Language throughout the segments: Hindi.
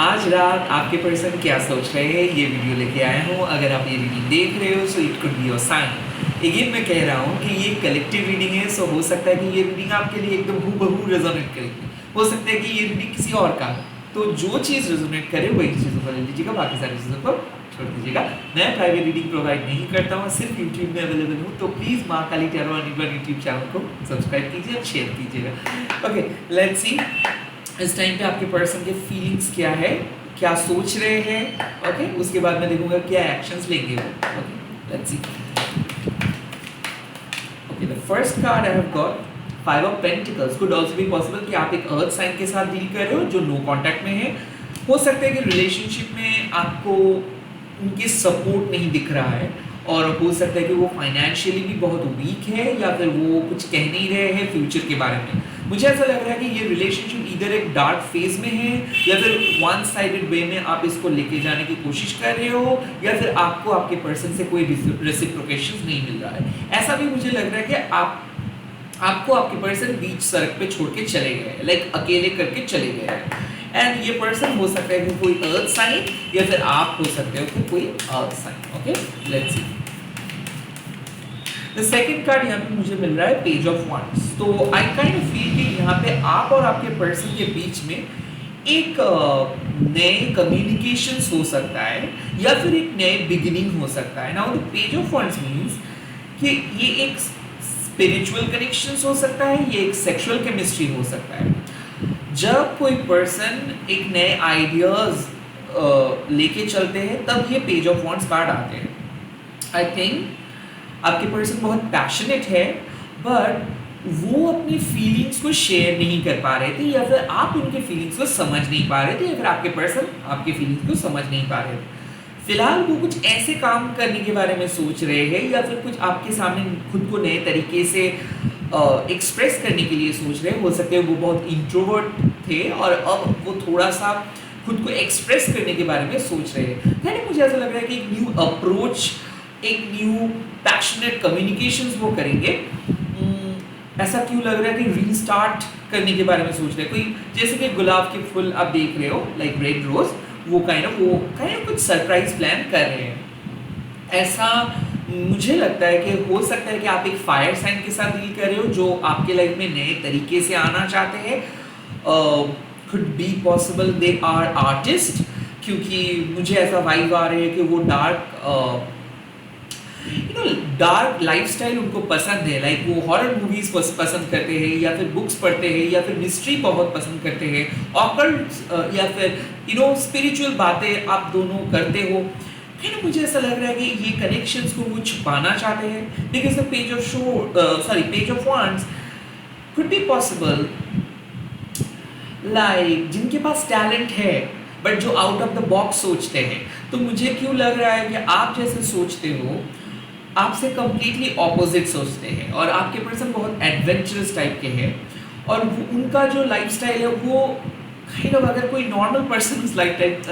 आज रात आपके पर्सन क्या सोच रहे हैं ये वीडियो लेके आया हूँ। अगर आप ये रीडिंग देख रहे हो so it could be your sign. Again मैं कह रहा हूँ कि ये कलेक्टिव रीडिंग है, सो हो सकता है कि ये रीडिंग आपके लिए एकदम हूबहू रेजोनेट करेगी, हो सकता है कि ये रीडिंग किसी और का। तो जो चीज़ रेजोनेट करे वही चीज़ों को ले लीजिएगा, बाकी सारी चीज़ों को छोड़ दीजिएगा। मैं प्राइवेट रीडिंग प्रोवाइड नहीं करता हूँ, सिर्फ यूट्यूब में अवेलेबल हूँ। तो प्लीज़ माँ काली टैरो यूट्यूब चैनल को सब्सक्राइब कीजिए और शेयर कीजिएगा। ओके, लेट्स सी इस टाइम पे आपके पर्सन के फीलिंग्स क्या है, क्या सोच रहे हैं। ओके, उसके बाद मैं देखूंगा क्या एक्शंस लेंगे वो। Okay, let's C. Okay, the first card I have got 5 of pentacles. Could also be possible कि आप एक अर्थ साइन के साथ डील कर रहे हो जो नो कांटेक्ट में है। हो सकता है कि रिलेशनशिप में आपको उनके सपोर्ट नहीं दिख रहा है, और हो सकता है कि वो फाइनेंशियली भी बहुत वीक है, या फिर वो कुछ कह नहीं रहे हैं फ्यूचर के बारे में। मुझे ऐसा लग रहा है कि ये रिलेशनशिप इधर एक डार्क फेज में है, या फिर वन साइडेड वे में आप इसको लेके जाने की कोशिश कर रहे हो, या फिर आपको आपके पर्सन से कोई रेसिप्रोकेशन नहीं मिल रहा है। ऐसा भी मुझे लग रहा है कि आपको आपके पर्सन बीच सड़क पे छोड़ के चले गए, लाइक अकेले करके चले गए हैं। एंड ये पर्सन हो सकता है कि कोई अर्थ साइन, या फिर आप हो सकते हो कि कोई earth sign. Okay, let's see. The second card यहाँ पे मुझे मिल रहा है पेज ऑफ वंड्स। तो आई काइंड ऑफ फील कि यहाँ पे आप और आपके पर्सन के बीच में एक नए कम्युनिकेशन हो सकता है, या फिर एक नए बिगिनिंग हो सकता है। Now the page of wands means कि ये एक स्पिरिचुअल कनेक्शन हो सकता है, ये एक सेक्सुअल केमिस्ट्री हो सकता है। जब कोई पर्सन एक नए आइडियाज लेके चलते हैं तब ये पेज ऑफ वंड्स कार्ड आते हैं। आई थिंक आपके पर्सन बहुत पैशनेट है, बट वो अपनी फीलिंग्स को शेयर नहीं कर पा रहे थे, या फिर आप उनके फीलिंग्स को समझ नहीं पा रहे थे, या फिर आपके पर्सन आपके फीलिंग्स को समझ नहीं पा रहे थे। फिलहाल वो कुछ ऐसे काम करने के बारे में सोच रहे हैं, या फिर कुछ आपके सामने खुद को नए तरीके से एक्सप्रेस करने के लिए सोच रहे हैं। हो सकते हैं वो बहुत इंट्रोवर्ट थे और अब वो थोड़ा सा खुद को एक्सप्रेस करने के बारे में सोच रहे हैं। यानी मुझे ऐसा लग रहा है कि एक न्यू अप्रोच, एक न्यू पैशनेट कम्युनिकेशंस वो करेंगे। ऐसा क्यों लग रहा है कि रीस्टार्ट करने के बारे में सोच रहे हैं। कोई जैसे कि गुलाब के फूल आप देख रहे हो, लाइक रेड रोज, वो काइंड ऑफ कुछ सरप्राइज प्लान कर रहे हैं। ऐसा मुझे लगता है कि हो सकता है कि आप एक फायर साइन के साथ डील कर रहे हो जो आपके लाइफ में नए तरीके से आना चाहते हैं। Could be possible they are artist, क्योंकि मुझे ऐसा वाइब आ रही है कि वो डार्क लाइफस्टाइल उनको पसंद है। लाइक वो हॉरर मूवीज पसंद करते हैं, या फिर बुक्स पढ़ते हैं, या फिर मिस्ट्री बहुत पसंद करते हैं, ऑकल्ट या फिर स्पिरिचुअल बातें आप दोनों करते हो। मुझे ऐसा लग रहा है कि ये कनेक्शंस को वो छुपाना चाहते हैं, because the page of wands could be possible like जिनके पास टैलेंट है बट जो आउट ऑफ द बॉक्स सोचते हैं। तो मुझे क्यों लग रहा है कि आप जैसे सोचते हो आपसे कंप्लीटली ऑपोजिट सोचते हैं, और आपके पर्सन बहुत एडवेंचरस टाइप के हैं, और उनका जो लाइफस्टाइल है वो काइंड ऑफ, अगर कोई नॉर्मल पर्सन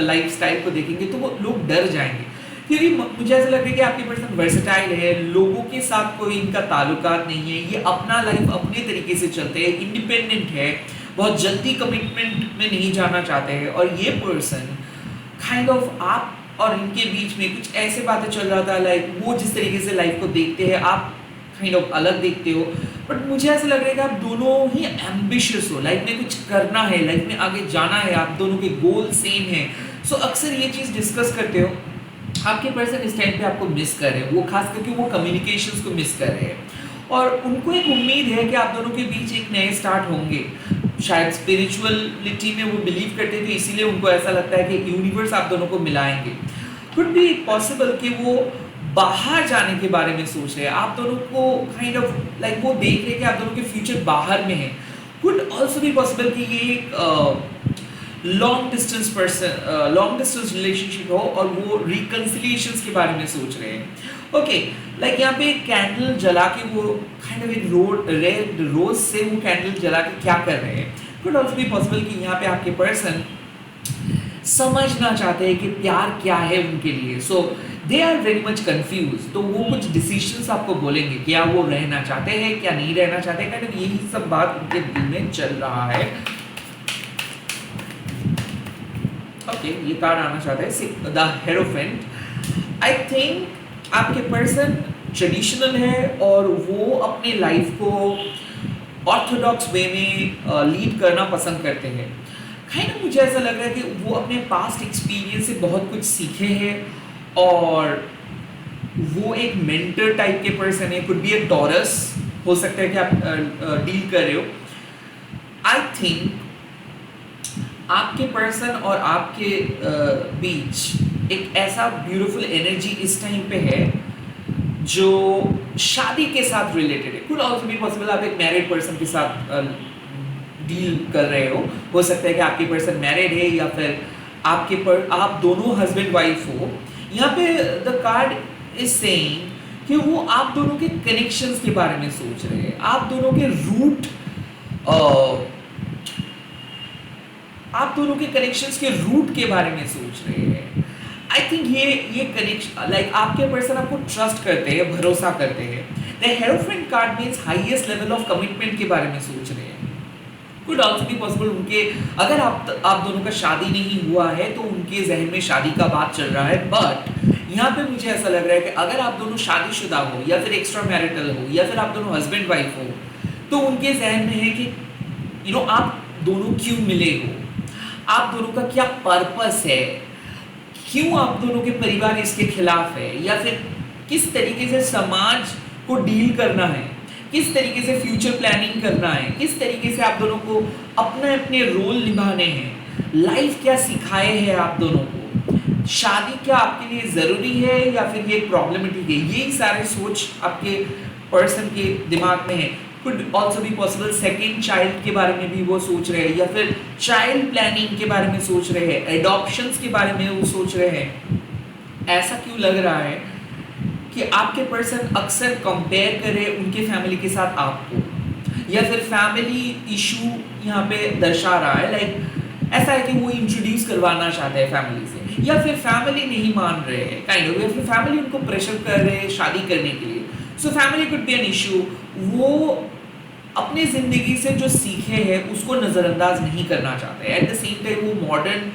लाइफस्टाइल को देखेंगे तो वो लोग डर जाएंगे। क्योंकि मुझे ऐसा लग रहा है कि आपके पर्सन वर्सेटाइल है, लोगों के साथ कोई इनका ताल्लुकात नहीं है, ये अपना लाइफ अपने तरीके से चलते हैं, इंडिपेंडेंट है, बहुत जल्दी कमिटमेंट में नहीं जाना चाहते हैं। और ये पर्सन काइंड ऑफ आप और इनके बीच में कुछ ऐसे बातें चल रहा था, लाइक वो जिस तरीके से लाइफ को देखते हैं आप काइंड ऑफ अलग देखते हो। बट मुझे ऐसा लग रहा है कि आप दोनों ही एम्बिशियस हो, लाइफ में कुछ करना है, लाइफ में आगे जाना है, आप दोनों के गोल सेम है। सो अक्सर ये चीज़ डिस्कस करते हो। आपके पर्सन इस टाइम पे आपको मिस कर रहे हैं, वो खास करके वो कम्युनिकेशंस को मिस कर रहे हैं, और उनको एक उम्मीद है कि आप दोनों के बीच एक नए स्टार्ट होंगे। शायद स्पिरिचुअलिटी में वो बिलीव करते थे, इसीलिए उनको ऐसा लगता है कि यूनिवर्स आप दोनों को मिलाएंगे। कुड बी पॉसिबल कि वो बाहर जाने के बारे में सोच रहे हैं, आप दोनों को काइंड ऑफ लाइक वो देख रहे हैं कि आप दोनों के फ्यूचर बाहर में है। कुड ऑल्सो बी पॉसिबल कि ये एक लॉन्ग डिस्टेंस रिलेशनशिप हो, और वो रिकंसिलिएशंस के बारे में सोच रहे हैं। ओके, लाइक यहाँ पे कैंडल जला के वो काइंड ऑफ एक रेड रोज से वो कैंडल जला के क्या कर रहे हैं। कुड ऑल्सो बी पॉसिबल कि यहाँ पे आपके पर्सन समझना चाहते हैं कि प्यार क्या है उनके लिए। So they are very much confuse. तो वो कुछ डिसीजंस आपको बोलेंगे, क्या वो रहना चाहते हैं, क्या नहीं रहना चाहते, काइंड ऑफ यही सब बात उनके दिल में चल रहा है। ओके, ये कार्ड आना चाहता है द हेरोफेंट। आई थिंक आपके पर्सन ट्रेडिशनल है और वो अपने लाइफ को ऑर्थोडॉक्स वे में लीड करना पसंद करते हैं। मुझे ऐसा लग रहा है कि वो अपने पास्ट एक्सपीरियंस से बहुत कुछ सीखे हैं और वो एक मेंटर टाइप के पर्सन है। कुड बी ए टॉरस, हो सकता है कि आप डील कर रहे हो। आई थिंक आपके पर्सन और आपके बीच एक ऐसा ब्यूटीफुल एनर्जी इस टाइम पे है जो शादी के साथ रिलेटेड है। कुड ऑल्सो बी पॉसिबल आप एक मैरिड पर्सन के साथ डील कर रहे हो सकता है कि आपके पर्सन मैरिड है या फिर आप दोनों हस्बैंड वाइफ हो। यहाँ पे द कार्ड इज सेइंग कि वो आप दोनों के कनेक्शंस के बारे में सोच रहे हैं, आप दोनों के रूट के बारे में सोच रहे हैं। आई थिंक ये कनेक्शन लाइक आपके पर्सन आपको ट्रस्ट करते हैं, भरोसा करते हैं। The hierophant card means highest level of commitment के बारे में सोच रहे हैं। कुड ऑल्सो बी पॉसिबल उनके अगर आप दोनों का शादी नहीं हुआ है तो उनके जहन में शादी का बात चल रहा है। बट यहाँ पे मुझे ऐसा लग रहा है कि अगर आप दोनों शादीशुदा हो या फिर एक्स्ट्रा मैरिटल हो या फिर आप दोनों हस्बैंड वाइफ हो तो उनके जहन में है कि आप दोनों क्यों मिले हो, आप दोनों का क्या पर्पस है, क्यों आप दोनों के परिवार इसके खिलाफ है, या फिर किस तरीके से समाज को डील करना है, किस तरीके से फ्यूचर प्लानिंग करना है, किस तरीके से आप दोनों को अपने अपने रोल निभाने हैं, लाइफ क्या सिखाए है आप दोनों को, शादी क्या आपके लिए ज़रूरी है या फिर ये प्रॉब्लमेटिक है। यही सारे सोच आपके पर्सन के दिमाग में है। Could also be possible second child के बारे में भी वो सोच रहे हैं या फिर चाइल्ड प्लानिंग के बारे में सोच रहे हैं, एडॉप्शंस के बारे में वो सोच रहे हैं। ऐसा क्यों लग रहा है कि आपके पर्सन अक्सर कंपेयर करे उनके फैमिली के साथ आपको, या फिर फैमिली इशू यहाँ पे दर्शा रहा है। लाइक ऐसा है कि वो इंट्रोड्यूस करवाना चाहते हैं फैमिली से, या फिर फैमिली नहीं मान रहे हैं काइंड ऑफ, या फिर फैमिली उनको प्रेशर कर रहे हैं शादी करने के लिए। So family could be an issue. वो अपनी ज़िंदगी से जो सीखे हैं उसको नज़रअंदाज नहीं करना चाहते। एट द सेम टाइम वो मॉडर्न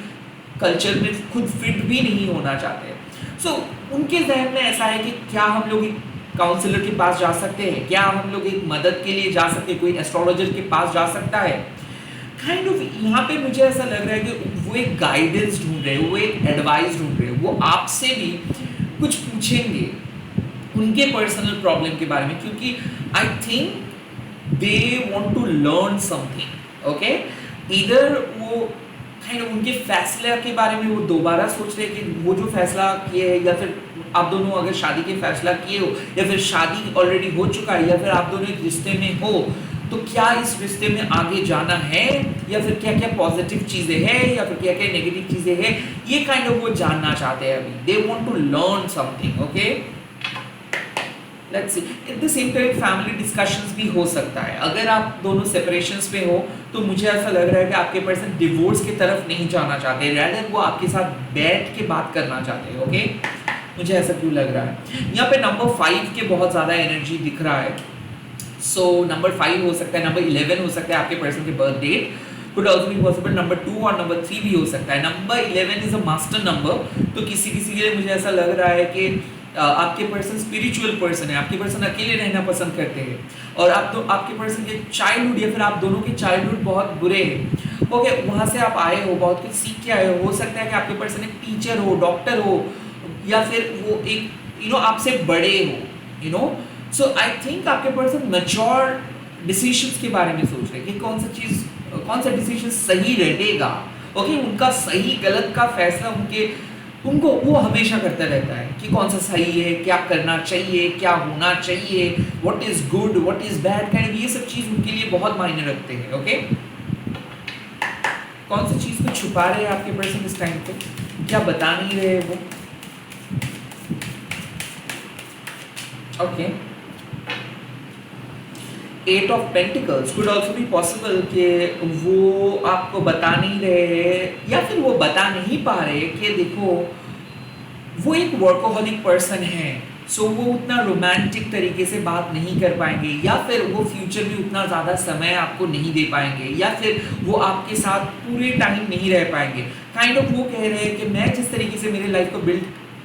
कल्चर में खुद फिट भी नहीं होना चाहते। सो उनके जहन में ऐसा है कि क्या हम लोग एक काउंसलर के पास जा सकते हैं, क्या हम लोग एक मदद के लिए जा सकते हैं, कोई एस्ट्रोलॉजर के पास जा सकता है। काइंड ऑफ यहाँ पे मुझे ऐसा लग रहा है कि वो एक गाइडेंस ढूंढ रहे हैं, वो एक एडवाइस ढूंढ रहे हैं। वो आपसे भी कुछ पूछेंगे उनके पर्सनल प्रॉब्लम के बारे में, क्योंकि I think they want to learn something. Okay, इधर वो काइंड ऑफ उनके फैसले के बारे में वो दोबारा सोच रहे हैं कि वो जो फैसला किए है, या फिर आप दोनों अगर शादी के फैसला किए हो, या फिर शादी ऑलरेडी हो चुका है, या फिर आप दोनों एक रिश्ते में हो, तो क्या इस रिश्ते में आगे जाना है, या फिर क्या क्या पॉजिटिव चीज़ें हैं या फिर क्या क्या नेगेटिव चीज़ें हैं, ये काइंड ऑफ वो जानना चाहते हैं अभी। They want to learn something. Okay, let's see. At the same time family discussions भी हो सकता है। अगर आप दोनों सेपरेशंस में हो तो मुझे ऐसा लग रहा है कि आपके पर्सन डिवोर्स की तरफ नहीं जाना चाहते, रैदर वो आपके साथ बैठ के बात करना चाहते हैं। ओके, मुझे ऐसा क्यों लग रहा है। यहाँ पे नंबर 5 के बहुत ज़्यादा एनर्जी दिख रहा है। सो नंबर 5 हो सकता है, नंबर 11 हो सकता है आपके पर्सन के birth date. Could also be possible number 2 और नंबर 3 भी हो सकता है। Number 11 is a master number, तो किसी के लिए मुझे ऐसा लग रहा है कि आपके पर्सन स्पिरिचुअल पर्सन है, आपके पर्सन अकेले रहना पसंद करते हैं, और आपके पर्सन के चाइल्डहुड या फिर आप दोनों के चाइल्डहुड बहुत बुरे हैं। ओके, वहाँ से आप आए हो, बहुत कुछ सीख के आए हो सकता है कि आपके पर्सन एक टीचर हो, डॉक्टर हो, या फिर वो एक आपसे बड़े हो। सो आई थिंक आपके पर्सन मैच्योर डिसीजंस के बारे में सोच रहे हैं कि कौन सा डिसीजन सही रहेगा। ओके, उनका सही गलत का फैसला उनको वो हमेशा करता रहता है कि कौन सा सही है, क्या करना चाहिए, क्या होना चाहिए, what is good, what is bad, kind ये सब चीज़ उनके लिए बहुत मायने रखते हैं। ओके, कौन सी चीज़ को छुपा रहे हैं आपके पर्सन इस टाइम पे, क्या बता नहीं रहे वो। Okay, 8 of pentacles could also be possible कि वो आपको बता नहीं रहे या फिर वो बता नहीं पा रहे कि देखो वो एक वर्कोहॉलिक पर्सन है सो वो उतना रोमांटिक तरीके से बात नहीं कर पाएंगे, या फिर वो फ्यूचर में उतना ज़्यादा समय आपको नहीं दे पाएंगे, या फिर वो आपके साथ पूरे टाइम नहीं रह पाएंगे। काइंड ऑफ वो कह रहे हैं कि मैं जिस तरीके से मेरे लाइफ को बिल्ड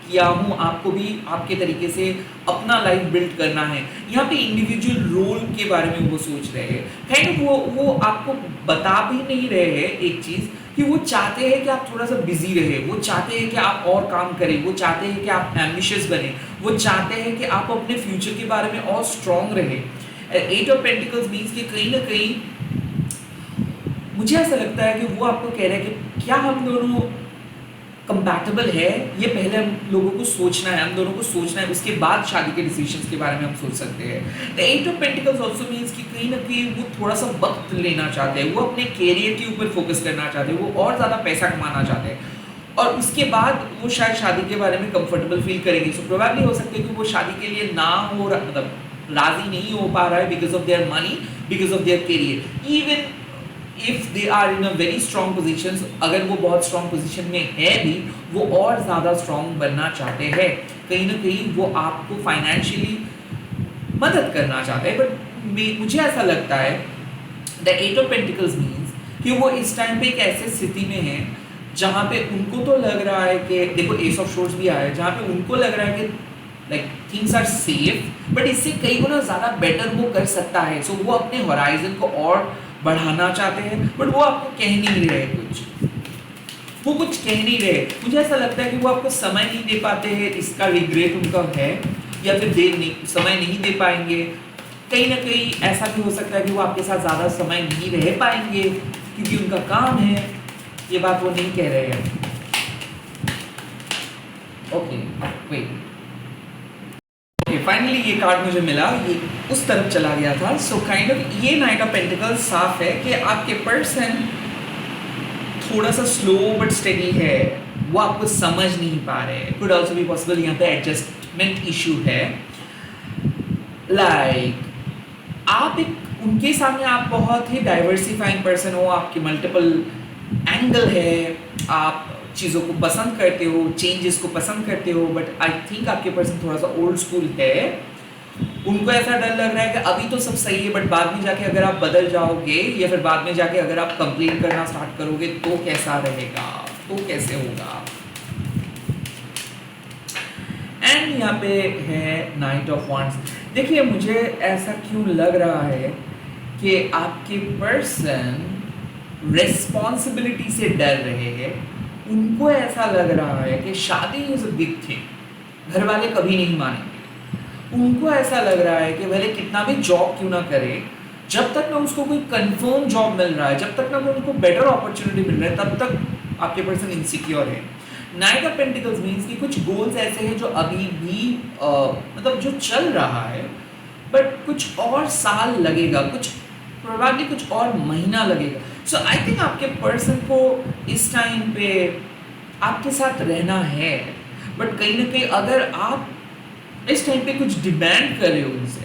किया हूँ, आपको भी आपके तरीके से अपना लाइफ बिल्ड करना है। यहाँ पे इंडिविजुअल रोल के बारे में वो सोच रहे हैं। काइंड ऑफ वो आपको बता भी नहीं रहे हैं एक चीज़, कि वो चाहते हैं कि आप थोड़ा सा बिजी रहे, वो चाहते हैं कि आप और काम करें, वो चाहते हैं कि आप एम्बिशियस बने, वो चाहते हैं कि आप अपने फ्यूचर के बारे में और स्ट्रांग रहे। एट ऑफ पेंटिकल्स मीन्स कि कहीं ना कहीं मुझे ऐसा लगता है कि वो आपको कह रहे हैं कि क्या हम दोनों कंपैटिबल है, ये पहले हम लोगों को सोचना है, हम दोनों को सोचना है, उसके बाद शादी के डिसीजंस के बारे में हम सोच सकते हैं। The eight of pentacles also means कि कहीं ना कहीं वो थोड़ा सा वक्त लेना चाहते हैं, वो अपने कैरियर के ऊपर फोकस करना चाहते हैं, वो और ज़्यादा पैसा कमाना चाहते हैं, और उसके बाद वो शायद शादी के बारे में कंफर्टेबल फील करेंगे। सो प्रोबेबली हो सकता है कि वो शादी के लिए ना हो, मतलब राजी नहीं हो पा रहा है because of their money, because of their career. Even if they are in a very strong position, अगर वो बहुत स्ट्रॉन्ग पोजिशन में है भी, वो और ज़्यादा स्ट्रॉन्ग बनना चाहते हैं। कहीं ना कहीं वो आपको फाइनेंशियली मदद करना चाहते हैं। बट मुझे ऐसा लगता है the eight of pentacles means कि वो इस टाइम पे एक ऐसे स्थिति में है जहाँ पे उनको तो लग रहा है कि देखो एस ऑफ शोर्स भी आया है, जहाँ पे उनको लग रहा है कि like things are safe, but इससे कई गुना ज़्यादा बेटर वो कर सकता है। सो वो अपने होराइजन को और बढ़ाना चाहते हैं, बट वो आपको कह नहीं रहे वो कुछ कह नहीं रहे। मुझे ऐसा लगता है कि वो आपको समय नहीं दे पाते हैं, इसका रिग्रेट उनका है, या फिर समय नहीं दे पाएंगे। कहीं ना कहीं ऐसा भी हो सकता है कि वो आपके साथ ज़्यादा समय नहीं रह पाएंगे क्योंकि उनका काम है। ये बात वो नहीं कह रहे हैं। ओके वेट, फाइनली ये कार्ड मुझे मिला, ये उस तरफ चला गया था। सो काइंड ऑफ ये नाइट ऑफ पेंटिकल्स साफ है कि आपके पर्सन थोड़ा सा स्लो बट स्टेडी है, वो आपको समझ नहीं पा रहे। कुड ऑल्सो बी पॉसिबल यहाँ पे एडजस्टमेंट इशू है। लाइक आप एक उनके सामने आप बहुत ही डाइवर्सिफाइंग पर्सन हो, आपके मल्टीपल एंगल है, आप चीज़ों को पसंद करते हो, चेंजेस को पसंद करते हो, बट आई थिंक आपके पर्सन थोड़ा सा ओल्ड स्कूल है। उनको ऐसा डर लग रहा है कि अभी तो सब सही है, बट बाद में जाके अगर आप बदल जाओगे, या फिर बाद में जाके अगर आप कंप्लेन करना स्टार्ट करोगे तो कैसा रहेगा, तो कैसे होगा। एंड यहाँ पे है नाइट ऑफ वांड्स। देखिए मुझे ऐसा क्यों लग रहा है कि आपके पर्सन रिस्पॉन्सिबिलिटी से डर रहे हैं। उनको ऐसा लग रहा है कि शादी इज अ बिग थिंग, घर वाले कभी नहीं मानेंगे। उनको ऐसा लग रहा है कि भले कितना भी जॉब क्यों ना करे, जब तक ना उसको कोई कंफर्म जॉब मिल रहा है, जब तक ना उनको बेटर अपॉर्चुनिटी मिल रहा है, तब तक आपके पर्सन इनसिक्योर है। नाइट ऑफ पेंटिकल्स मीन्स कि कुछ गोल्स ऐसे हैं जो अभी भी मतलब जो चल रहा है, बट कुछ और साल लगेगा, कुछ प्रोबेबली कुछ और महीना लगेगा। सो आई थिंक आपके पर्सन को इस टाइम पे आपके साथ रहना है, बट कहीं ना कहीं अगर आप इस टाइम पे कुछ डिमांड कर रहे हो उनसे,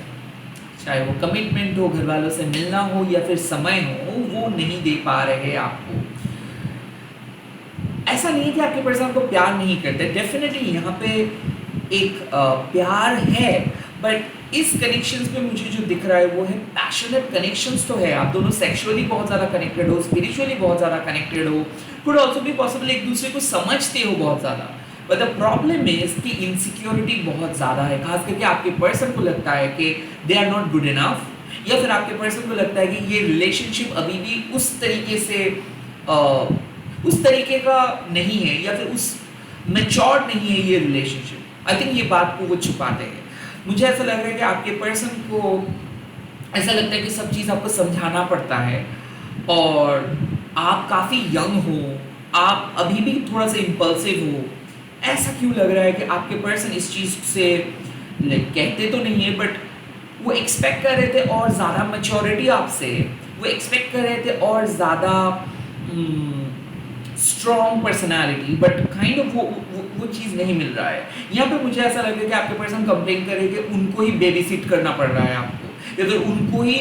चाहे वो कमिटमेंट हो, घर वालों से मिलना हो, या फिर समय हो, वो नहीं दे पा रहे आपको। ऐसा नहीं है कि आपके पर्सन को प्यार नहीं करते, डेफिनेटली यहाँ पे एक प्यार है, बट इस कनेक्शंस में मुझे जो दिख रहा है वो है पैशनेट कनेक्शंस। तो है, आप दोनों सेक्सुअली बहुत ज़्यादा कनेक्टेड हो, स्पिरिचुअली बहुत ज़्यादा कनेक्टेड हो, कुड ऑल्सो भी पॉसिबल एक दूसरे को समझते हो बहुत ज़्यादा। बट द प्रॉब्लम इज कि इनसिक्योरिटी बहुत ज़्यादा है, खास करके आपके पर्सन को लगता है कि they are not good enough, या फिर आपके पर्सन को लगता है कि ये रिलेशनशिप अभी भी उस तरीके से उस तरीके का नहीं है, या फिर उस मैच्योर नहीं है ये रिलेशनशिप। आई थिंक ये बात को वो छुपाते हैं। मुझे ऐसा लग रहा है कि आपके पर्सन को ऐसा लगता है कि सब चीज़ आपको समझाना पड़ता है, और आप काफ़ी यंग हो, आप अभी भी थोड़ा सा इम्पल्सिव हो। ऐसा क्यों लग रहा है कि आपके पर्सन इस चीज़ से कहते तो नहीं है, बट वो एक्सपेक्ट कर रहे थे और ज़्यादा मैच्योरिटी आपसे, वो एक्सपेक्ट कर रहे थे और ज़्यादा strong personality, but kind of वो चीज़ नहीं मिल रहा है। यहाँ पे मुझे ऐसा लग रहा है कि आपके पर्सन कंप्लेन करे कि उनको ही बेबी सिट करना पड़ रहा है आपको, या फिर उनको ही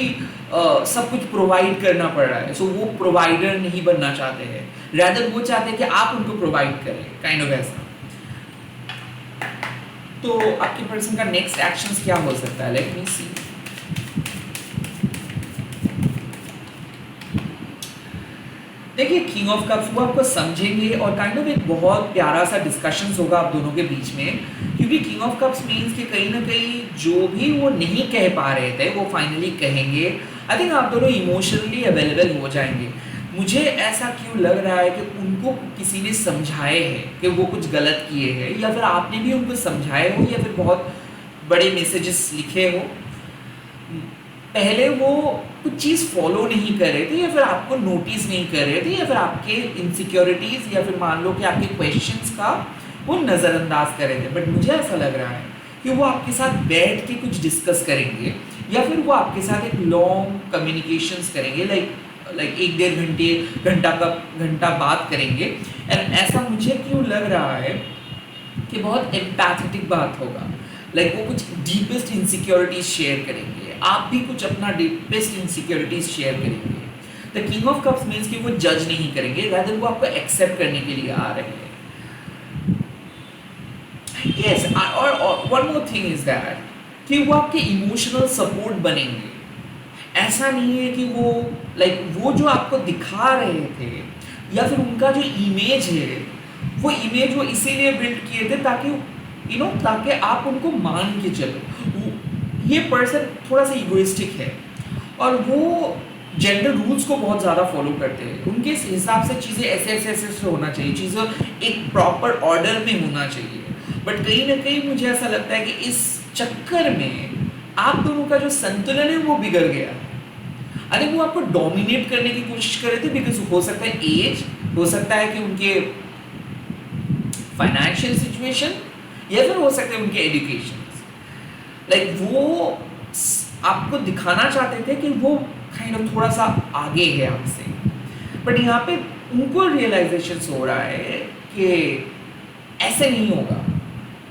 सब कुछ प्रोवाइड करना पड़ रहा है। सो वो प्रोवाइडर नहीं बनना चाहते हैं, रैदर वो चाहते हैं कि आप उनको प्रोवाइड करें, काइंड ऑफ ऐसा। तो आपके पर्सन का नेक्स्ट एक्शंस क्या हो सकता है, लेट मी सी। देखिए किंग ऑफ कप्स वो आपको समझेंगे और काइंड ऑफ एक बहुत प्यारा सा डिस्कशंस होगा आप दोनों के बीच में, क्योंकि किंग ऑफ कप्स मीन्स कि कहीं ना कहीं जो भी वो नहीं कह पा रहे थे वो फाइनली कहेंगे। आई थिंक आप दोनों इमोशनली अवेलेबल हो जाएंगे। मुझे ऐसा क्यों लग रहा है कि उनको किसी ने समझाए है कि वो कुछ गलत किए हैं, या फिर आपने भी उनको समझाए हो, या फिर बहुत बड़े मैसेजेस लिखे हो। पहले वो कुछ चीज़ फॉलो नहीं कर रहे थे, या फिर आपको नोटिस नहीं कर रहे थे, या फिर आपके इनसिक्योरिटीज़ या फिर मान लो कि आपके क्वेश्चंस का वो नज़रअंदाज कर रहे थे। बट मुझे ऐसा लग रहा है कि वो आपके साथ बैठ के कुछ डिस्कस करेंगे, या फिर वो आपके साथ एक लॉन्ग कम्युनिकेशंस करेंगे, लाइक 1-1.5 घंटा बात करेंगे। एंड ऐसा मुझे क्यों लग रहा है कि बहुत एम्पैथेटिक बात होगा, लाइक वो कुछ डीपेस्ट इनसिक्योरिटीज शेयर करेंगे, आप भी कुछ अपना डीपेस्ट इनसिक्योरिटीज शेयर करेंगे। The king of cups means कि वो जज नहीं करेंगे, रादर वो आपको एक्सेप्ट करने के लिए आ रहे हैं। यस, और one more thing is that कि वो आपके इमोशनल सपोर्ट बनेंगे। ऐसा नहीं है कि वो वो जो आपको दिखा रहे थे, या फिर उनका जो इमेज है वो इमेज वो इसीलिए बिल्ड किए थे ताकि ताकि आप उनको मान के चलो। ये पर्सन थोड़ा सा इगोइस्टिक है और वो जेंडर रूल्स को बहुत ज़्यादा फॉलो करते हैं। उनके हिसाब से चीज़ें ऐसे होना चाहिए, चीज़ें एक प्रॉपर ऑर्डर में होना चाहिए। बट कहीं ना कहीं मुझे ऐसा लगता है कि इस चक्कर में आप दोनों का जो संतुलन है वो बिगड़ गया। अरे वो आपको डोमिनेट करने की कोशिश कर रहे थे, बिकॉज हो सकता है एज, हो सकता है कि उनके फाइनेंशियल सिचुएशन, या फिर हो सकता है उनके एजुकेशन। वो आपको दिखाना चाहते थे कि वो काइंड ऑफ थोड़ा सा आगे है आपसे। बट यहाँ पे उनको रियलाइजेशन हो रहा है कि ऐसे नहीं होगा।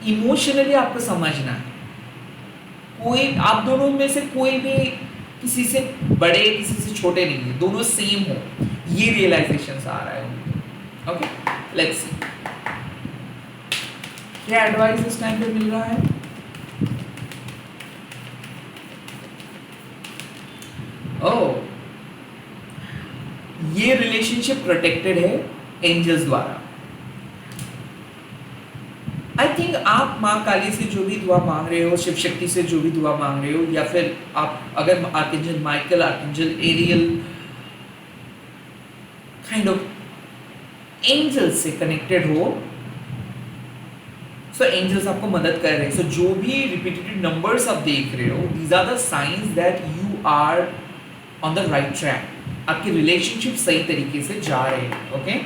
इमोशनली आपको समझना है, कोई आप दोनों में से कोई भी किसी से बड़े किसी से छोटे नहीं है, दोनों सेम हो, ये रियलाइजेशन आ रहा है उनको। ओके, लेट्स सी क्या एडवाइस इस टाइम पे मिल रहा है। ओह, ये रिलेशनशिप प्रोटेक्टेड है एंजल्स द्वारा। आई थिंक आप माँ काली से जो भी दुआ मांग रहे हो, शिव शक्ति से जो भी दुआ मांग रहे हो, या फिर आप अगर archangel Michael, archangel Ariel kind of angels से कनेक्टेड हो, सो एंजल्स आपको मदद कर रहे हैं। सो जो भी रिपीटेड नंबर्स आप देख रहे हो, these are the signs that you are on the right track. आपकी रिलेशनशिप सही तरीके से जा रहे हैं। Okay,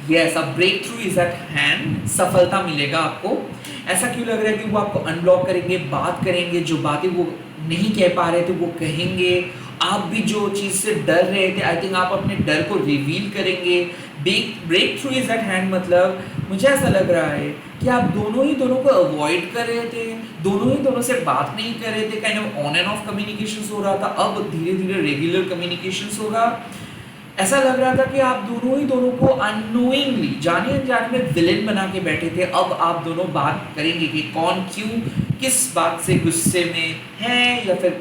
yes, a breakthrough is at hand. सफलता मिलेगा आपको। ऐसा क्यों लग रहा है कि वो आपको अनब्लॉक करेंगे, बात करेंगे, जो बातें वो नहीं कह पा रहे थे वो कहेंगे। आप भी जो चीज़ से डर रहे थे, आई थिंक आप अपने डर को रिवील करेंगे। Breakthrough is at hand मतलब मुझे ऐसा लग रहा है कि आप दोनों को अवॉइड कर रहे थे, दोनों से बात नहीं कर रहे थे, kind of on end of communication हो रहा था। अब धीरे धीरे रेगुलर कम्युनिकेशन होगा। ऐसा लग रहा था कि आप दोनों को अननोइंगली, जाने अनजाने में विलेन बना के बैठे थे। अब आप दोनों बात करेंगे कि कौन क्यों किस बात से गुस्से में है, या फिर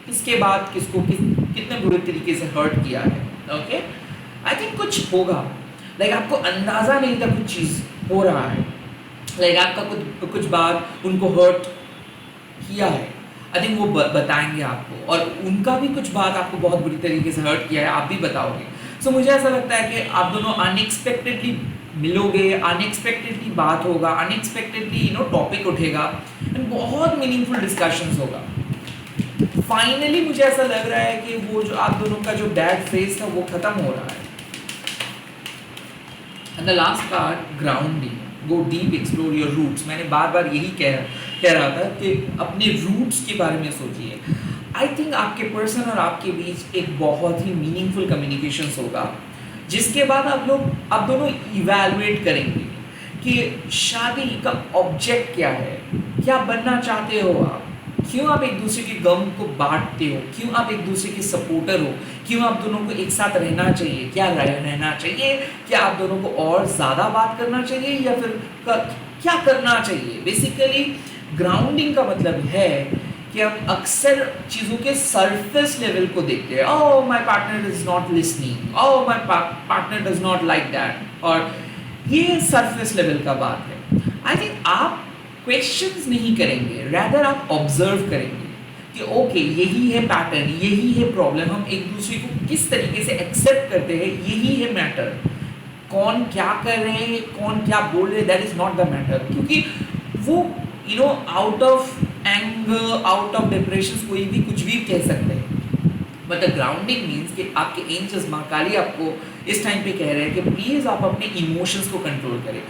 किसके बाद किसको कितने बुरे तरीके से हर्ट किया है। ओके, आई थिंक कुछ होगा, आपको अंदाजा नहीं था कुछ चीज़ हो रहा है, आपका कुछ बात उनको हर्ट किया है। आई थिंक वो बताएंगे आपको, और उनका भी कुछ बात आपको बहुत बुरी तरीके से हर्ट किया है, आप भी बताओगे। सो मुझे ऐसा लगता है कि आप दोनों अनएक्सपेक्टेडली मिलोगे, अनएक्सपेक्टेडली बात होगा, अनएक्सपेक्टेडली टॉपिक उठेगा, एंड बहुत मीनिंगफुल डिस्कशंस होगा। फाइनली मुझे ऐसा लग रहा है कि वो जो आप दोनों का जो बैड फेज था वो खत्म हो रहा है। And the last card, grounding, go deep, explore your roots. मैंने बार बार यही कह रहा था कि अपने रूट्स के बारे में सोचिए। आई थिंक आपके पर्सन और आपके बीच एक बहुत ही मीनिंगफुल कम्युनिकेशन होगा, जिसके बाद आप दोनों इवैल्यूएट करेंगे कि शादी का ऑब्जेक्ट क्या है, क्या बनना चाहते हो आप, क्यों आप एक दूसरे के गम को बांटते हो, क्यों आप एक दूसरे के सपोर्टर हो, क्यों आप दोनों को एक साथ रहना चाहिए, क्या रहना चाहिए, क्या आप दोनों को और ज़्यादा बात करना चाहिए या फिर क्या करना चाहिए। बेसिकली ग्राउंडिंग का मतलब है कि हम अक्सर चीज़ों के सरफेस लेवल को देखते हैं। Oh my partner is not listening, oh my partner does not like that, और ये सरफेस लेवल का बात है। आई थिंक आप क्वेश्चंस नहीं करेंगे, रैदर आप ऑब्जर्व करेंगे कि ओके यही है पैटर्न, यही है प्रॉब्लम, हम एक दूसरे को किस तरीके से एक्सेप्ट करते हैं, यही है मैटर। कौन क्या कर रहे हैं, कौन क्या बोल रहे हैं, that is not the matter, क्योंकि वो out of anger, out of depression कोई भी कुछ भी कह सकते हैं। बट द ग्राउंडिंग मीन्स कि आपके एंजल्स माँ काली आपको इस टाइम पे कह रहे हैं कि प्लीज़ आप अपने इमोशंस को कंट्रोल करें।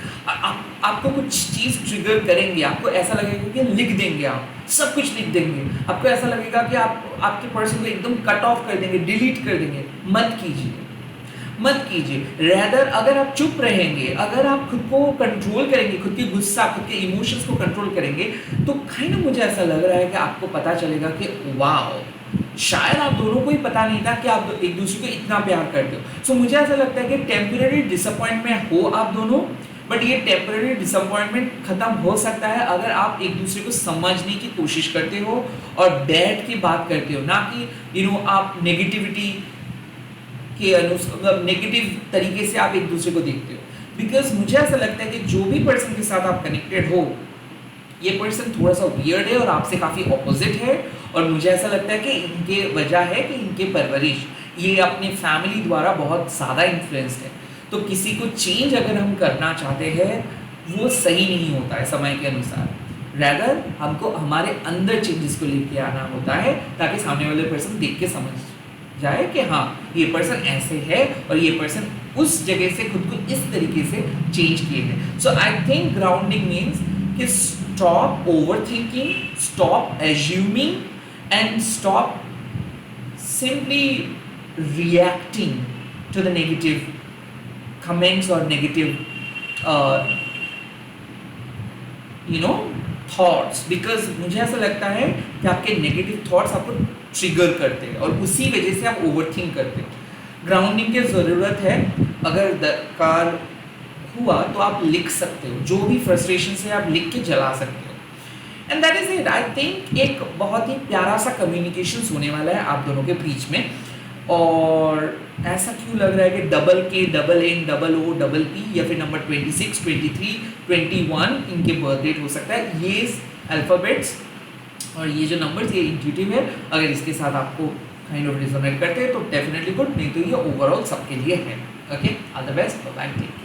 आपको कुछ चीज़ ट्रिगर करेंगे, आपको ऐसा लगेगा कि लिख देंगे, आप सब कुछ लिख देंगे, आपको ऐसा लगेगा कि आप आपके पर्सन को एकदम कट ऑफ कर देंगे, डिलीट कर देंगे। मत कीजिए, मत कीजिए। रैदर अगर आप चुप रहेंगे, अगर आप खुद को कंट्रोल करेंगे, खुद के गुस्सा, खुद के इमोशंस को कंट्रोल करेंगे, तो काइंड मुझे ऐसा लग रहा है कि आपको पता चलेगा कि वाओ, शायद आप दोनों को ही पता नहीं था कि आप एक दूसरे को इतना प्यार करते हो। सो मुझे ऐसा लगता है कि टेम्पररी डिसअपॉइंटमेंट हो आप दोनों, बट ये टेम्पररी डिसअपॉइंटमेंट खत्म हो सकता है अगर आप एक दूसरे को समझने की कोशिश करते हो और बैठ के बात करते हो, ना कि आप नेगेटिविटी के अनुसार नेगेटिव तरीके से आप एक दूसरे को देखते हो। बिकॉज मुझे ऐसा लगता है कि जो भी पर्सन के साथ आप कनेक्टेड हो, ये पर्सन थोड़ा सा वियर्ड है और आपसे काफ़ी ऑपोजिट है, और मुझे ऐसा लगता है कि इनके वजह है कि इनके परवरिश ये अपने फैमिली द्वारा बहुत ज़्यादा इन्फ्लुएंस्ड है। तो किसी को चेंज अगर हम करना चाहते हैं, वो सही नहीं होता है समय के अनुसार। रैदर हमको हमारे अंदर चेंजेस को लेके आना होता है, ताकि सामने वाले पर्सन देख के समझ जाए कि हाँ ये पर्सन ऐसे है और ये पर्सन उस जगह से खुद को इस तरीके से चेंज किए हैं। सो आई थिंक ग्राउंडिंग मीन्स कि stop overthinking, stop assuming, and stop simply reacting to the negative comments or negative thoughts, because मुझे ऐसा लगता है कि आपके नेगेटिव थॉट्स आपको ट्रिगर करते हैं और उसी वजह से आप ओवरथिंक करते हैं। ग्राउंडिंग की ज़रूरत है, अगर दरकार हुआ तो आप लिख सकते हो, जो भी फ्रस्ट्रेशन से आप लिख के जला सकते हो। And that is it. I think एक बहुत ही प्यारा सा कम्युनिकेशन होने वाला है आप दोनों के बीच में। और ऐसा क्यों लग रहा है कि double K, double N, double O, double P, या फिर नंबर 26, 23, 21 इनके बर्थ डेट हो सकता है। ये अल्फ़ाबेट्स और ये जो नंबर्स, ये इंट्यूटिव है। अगर इसके साथ आपको काइंड ऑफ रिजोनेट करते हैं तो डेफिनेटली गुड, नहीं तो ये ओवरऑल सबके लिए है। Okay, all the best, bye, take care.